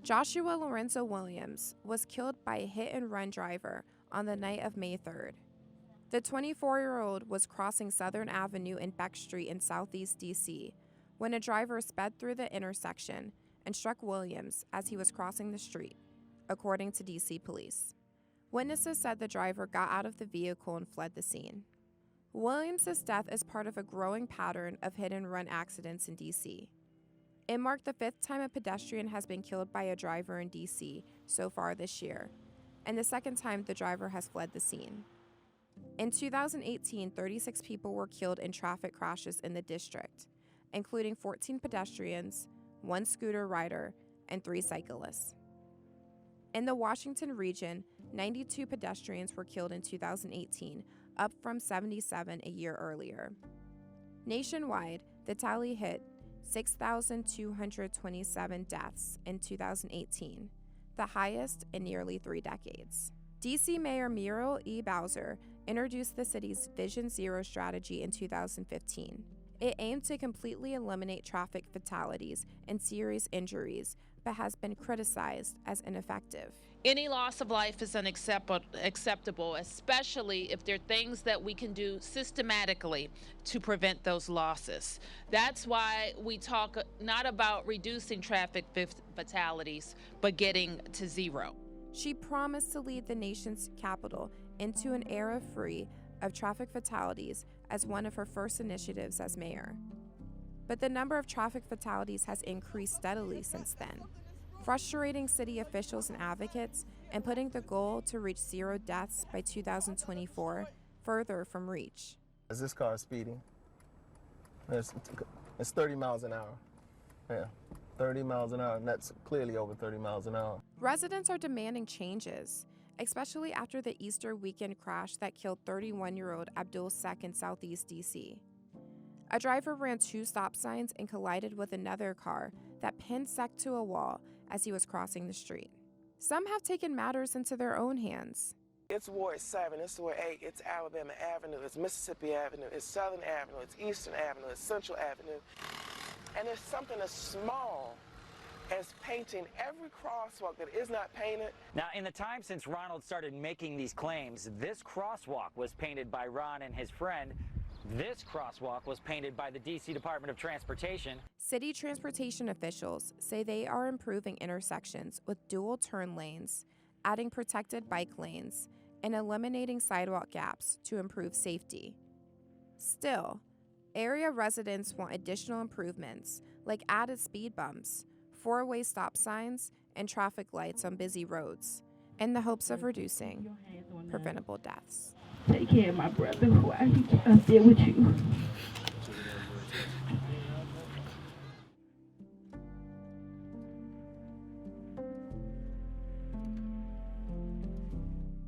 Joshua Lorenzo Williams was killed by a hit-and-run driver on the night of May 3rd. The 24-year-old was crossing Southern Avenue and Beck Street in Southeast D.C. when a driver sped through the intersection and struck Williams as he was crossing the street, according to D.C. police. Witnesses said the driver got out of the vehicle and fled the scene. Williams' death is part of a growing pattern of hit-and-run accidents in D.C. It marked the 5th time a pedestrian has been killed by a driver in D.C. so far this year, and the 2nd time the driver has fled the scene. In 2018, 36 people were killed in traffic crashes in the district, including 14 pedestrians, 1 scooter rider, and 3 cyclists. In the Washington region, 92 pedestrians were killed in 2018, up from 77 a year earlier. Nationwide, the tally hit 6,227 deaths in 2018, the highest in nearly 3 decades. D.C. Mayor Muriel E. Bowser introduced the city's Vision Zero strategy in 2015. It aimed to completely eliminate traffic fatalities and serious injuries, but has been criticized as ineffective. Any loss of life is unacceptable, especially if there are things that we can do systematically to prevent those losses. That's why we talk not about reducing traffic fatalities, but getting to zero. She promised to lead the nation's capital into an era free of traffic fatalities as one of her first initiatives as mayor. But the number of traffic fatalities has increased steadily since then, frustrating city officials and advocates and putting the goal to reach 0 deaths by 2024 further from reach. Is this car speeding? It's 30 miles an hour. Yeah, 30 miles an hour, and that's clearly over 30 miles an hour. Residents are demanding changes, especially after the Easter weekend crash that killed 31-year-old Abdul Sek in Southeast D.C. A driver ran 2 stop signs and collided with another car that pinned Sek to a wall as he was crossing the street. Some have taken matters into their own hands. It's Ward 7, it's Ward 8, it's Alabama Avenue, it's Mississippi Avenue, it's Southern Avenue, it's Eastern Avenue, it's Central Avenue. And there's something as small as painting every crosswalk that is not painted. Now, in the time since Ronald started making these claims, this crosswalk was painted by Ron and his friend. This crosswalk was painted by the D.C. Department of Transportation. City transportation officials say they are improving intersections with dual turn lanes, adding protected bike lanes, and eliminating sidewalk gaps to improve safety. Still, area residents want additional improvements like added speed bumps, 4-way stop signs, and traffic lights on busy roads, in the hopes of reducing preventable deaths. Take care of my brother while he's up there with you.